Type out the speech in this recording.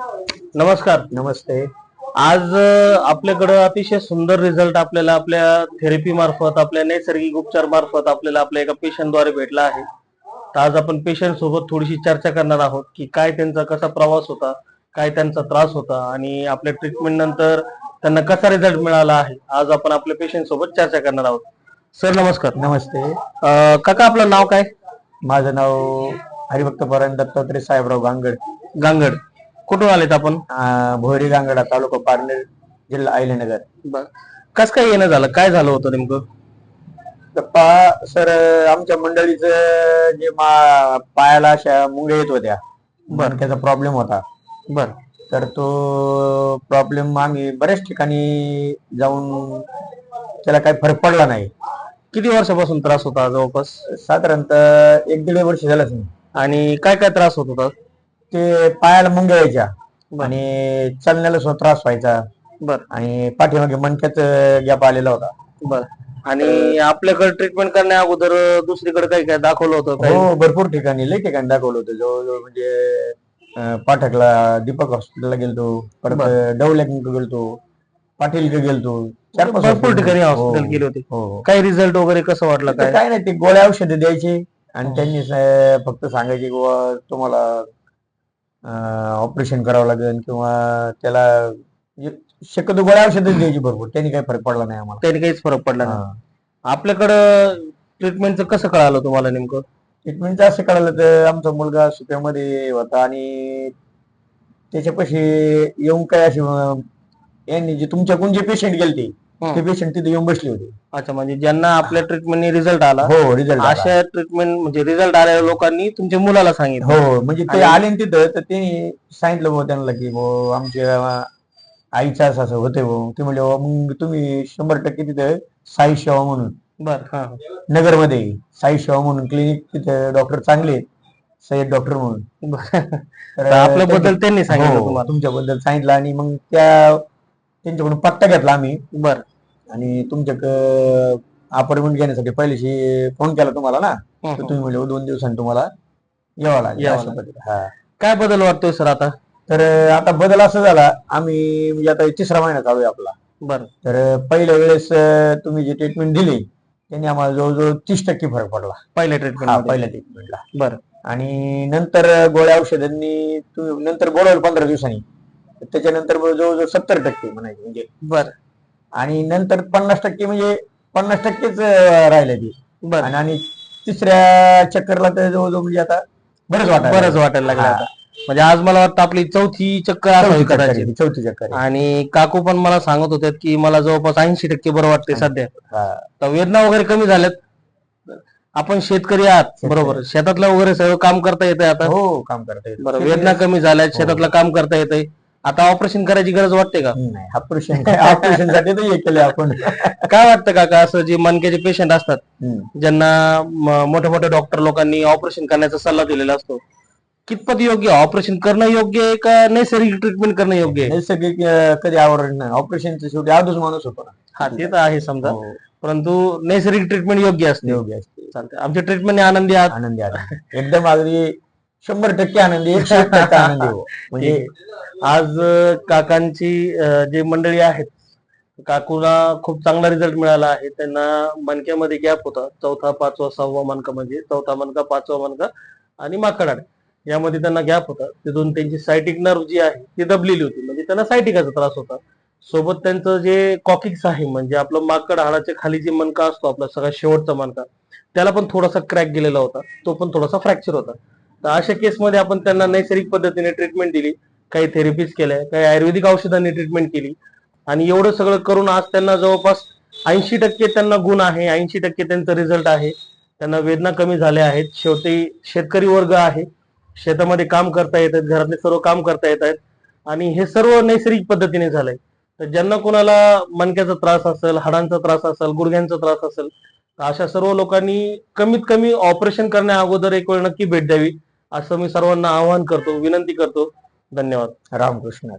नमस्कार. नमस्ते. आज आपल्याकडे अतिशय सुंदर रिझल्ट आपल्याला आपल्या थेरपी मार्फत, आपल्या नैसर्गिक उपचार मार्फत आपल्याला आपल्या एका पेशंटद्वारे भेटला आहे. तर आज आपण पेशंट सोबत थोडीशी चर्चा करणार आहोत की काय त्यांचा कसा प्रवास होता, काय त्यांचा त्रास होता आणि आपल्या ट्रीटमेंट नंतर त्यांना कसा रिझल्ट मिळाला आहे. आज आपण आपल्या पेशंट सोबत चर्चा करणार आहोत. सर नमस्कार. नमस्ते. काका आपलं नाव काय? माझं नाव हरिभक्त परायण दत्तात्रय साहेबराव गांगड. गांगड. कुठून आलेत आपण? भोरी गांगडा, तालुका पारनेर, जिल्हा अहिल्यानगर. बर. कस काय येणं झालं, काय झालं होतं नेमकं? सर, आमच्या मंडळीचं जे पायाला अशा मुंग्या येत होत्या, मणक्याचा प्रॉब्लेम होता. बर. तर तो प्रॉब्लेम आम्ही बऱ्याच ठिकाणी जाऊन त्याला काही फरक पडला नाही. किती वर्षापासून त्रास होता जवळपास? साधारणतः 1-1.5 वर्ष झालंच नाही. आणि काय काय त्रास होत होता? ते पायाला मुंग्या यायच्या आणि चालण्याला सुद्धा त्रास व्हायचा. बर. आणि पाठीमागे मणक्यात गॅप आलेला होता. बर. आणि आपल्याकडे ट्रीटमेंट करण्या अगोदर दुसरीकडे काही काय दाखवलं होतं? हो, भरपूर ठिकाणी, लई ठिकाणी दाखवलं होतं. जवळजवळ म्हणजे पाठकला दीपक हॉस्पिटलला गेलतो, परत डवल्या गेलतो, पाटील गेलतो, 4-5 भरपूर ठिकाणी हॉस्पिटल केले होते. काही रिझल्ट वगैरे कसं वाटलं? काय नाही, ते गोळ्या औषधं द्यायचे आणि त्यांनी फक्त सांगायचे की तुम्हाला ऑपरेशन करावं लागेल किंवा त्याला शक्यतो गोळ्या औषधं द्यायची भरपूर. त्यांनी काही फरक पडला नाही आम्हाला. त्यांनी काहीच फरक पडला नाही. आपल्याकडं ट्रीटमेंटचं कसं कळालं तुम्हाला नेमकं? ट्रीटमेंटचं असं कळालं तर आमचा मुलगा सुप्यामध्ये होता आणि त्याच्यापाशी येऊन काय अशी यांनी जे तुमच्याकडून जे पेशंट गेलते ते पेशंट तिथे येऊन बसले होते. अच्छा, म्हणजे ज्यांना आपल्या ट्रीटमेंटने रिझल्ट आला, हो, रिझल्ट अशा ट्रीटमेंट म्हणजे रिझल्ट आलेल्या लोकांनी तुमच्या मुलाला सांगितलं? हो, म्हणजे ते आले तिथं तर त्यांनी सांगितलं त्यांना की आमच्या आईचं असं होते. ते म्हणले मग तुम्ही 100% तिथे साई सेवा म्हणून, बर, नगरमध्ये साई सेवा म्हणून क्लिनिक, तिथे डॉक्टर चांगले सय्यद डॉक्टर म्हणून. तर आपल्याबद्दल त्यांनी सांगितलं तुम्हाला? तुमच्याबद्दल सांगितलं आणि मग त्यांच्याकडून पत्ता घेतला आम्ही. बर. आणि तुमच्याकडे अपॉइंटमेंट घेण्यासाठी पहिल्याशी फोन केला तुम्हाला ना, तर तुम्ही म्हणजे 2 दिवसांनी तुम्हाला यावं लागेल. काय बदल वाटतोय सर आता? तर आता बदल असा झाला, आम्ही म्हणजे आता 3रा महिना चालू आहे आपला. बर. तर पहिल्या वेळेस तुम्ही जी ट्रीटमेंट दिली त्यांनी आम्हाला जवळजवळ 30% फरक पडला पहिल्या पहिल्या ट्रीटमेंटला. बर. आणि नंतर गोळ्या औषधांनी तुम्ही नंतर बोलवलं 15 दिवसांनी, त्याच्यानंतर जवळजवळ 70% म्हणायचे म्हणजे. बर. आणि नंतर 50% म्हणजे 50%च राहिले ती. बर. आणि 3ऱ्या चक्करला तर जवळजवळ म्हणजे आता बरंच वाटायला लागलं आता. म्हणजे आज मला वाटतं आपली चौथी चक्कर असावी कदाचित. चौथी चक्कर. आणि काकू पण मला सांगत होत्या की मला जवळपास 80% बरं वाटते सध्या. तर वेदना वगैरे कमी झाल्यात. आपण शेतकरी आहात, बरोबर? शेतातलं वगैरे सगळं काम करता येतंय आता? हो, काम करता येतं. बरं. वेदना कमी झाल्यात, शेतातलं काम करता येतंय. आता ऑपरेशन करायची गरज वाटते का? नाही, ऑपरेशनसाठी तर हे केलं आपण. काय वाटतं काका, असं जे मणक्याचे पेशंट असतात ज्यांना मोठ्या मोठ्या डॉक्टर लोकांनी ऑपरेशन करण्याचा सल्ला दिलेला असतो, कितपत योग्य ऑपरेशन करणं योग्य आहे का नैसर्गिक ट्रीटमेंट करणं योग्य आहे? नैसर्गिक कधी आवडत नाही. ऑपरेशनचं शेवटी आधीच माणूस होतो ना. हा, ते तर आहे समजा, परंतु नैसर्गिक ट्रीटमेंट योग्य असते. चालते. आमच्या ट्रीटमेंटने आनंदी आहात? आनंदी आनंदी, एकदम अगदी 100% आनंदी, 101% आनंदी हो. म्हणजे आज काकांची जे मंडळी आहेत, काकूला खूप चांगला रिझल्ट मिळाला आहे. त्यांना मणक्यामध्ये गॅप होता, 4था, 5वा, 6वा मणका, म्हणजे 4था मणका, 5वा मणका आणि माकडहाड यामध्ये त्यांना गॅप होता. तिथून त्यांची सायटिक नर्व जी आहे ती दबलेली होती, म्हणजे त्यांना सायटिकाचा त्रास होता. सोबत त्यांचं जे कॉकिक्स आहे, म्हणजे आपलं माकड हाडाच्या खाली जे मणका असतो आपला सगळ्यात शेवटचा मणका, त्याला पण थोडासा क्रॅक गेलेला होता, तो पण थोडासा फ्रॅक्चर होता. तर अशा केसमध्ये आपण त्यांना नैसर्गिक पद्धतीने ट्रीटमेंट दिली, काही थेरपीज केल्या, काही आयुर्वेदिक औषधांनी ट्रीटमेंट केली. आणि एवढं सगळं करून आज त्यांना जवळपास 80% त्यांना गुण आहे, 80% त्यांचा रिझल्ट आहे. त्यांना वेदना कमी झाल्या आहेत. शेवटी शेतकरी वर्ग आहे, शेतामध्ये काम करता येत आहेत, घरातले सर्व काम करता येत आहेत आणि हे सर्व नैसर्गिक पद्धतीने झालंय. तर ज्यांना कोणाला मणक्याचा त्रास असेल, हाडांचा त्रास असेल, गुडघ्यांचा त्रास असेल, तर अशा सर्व लोकांनी कमीत कमी ऑपरेशन करण्या अगोदर एक वेळ नक्की भेट द्यावी, असं मी सर्वांना आवाहन करतो, विनंती करतो. धन्यवाद. रामकृष्ण.